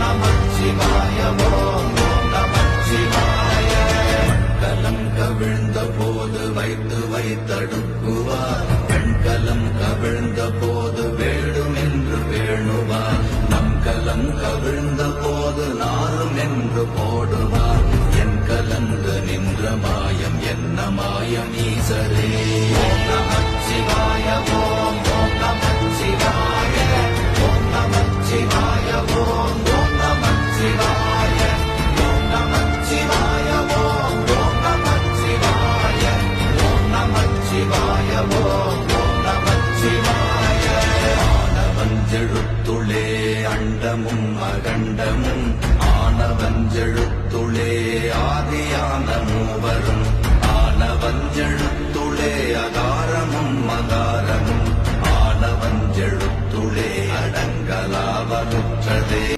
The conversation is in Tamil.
நமச்சிவாய ஓம் நமச்சிவாய. மண்டலம் கவிழ்ந்த போது வைத்து வைத்தடுக்குவார், பெண்கலம் கவிழ்ந்த போது வேடும் என்று வேணுவார், நம் கலம் கவிழ்ந்த போது நாரும் என்று போடுவார். என் கலந்து நின்ற மாயம் என்ன மாயம் ஈசரே. ஓம் நமச்சிவாய ஓம் நமச்சிவாய ஓம் நமச்சிவாய ஓம் நமச்சிவாய ஓம் நமச்சிவாய ஓம் நமச்சிவாய ஓம் நமச்சிவாய ஓம் நமச்சிவாய. ஆனவஞ்செழுத்துளே அண்டமும் அகண்டமும், ஆனவஞ்செழுத்துளே ஆதியான மூவரும், ஆனவஞ்செழுத்து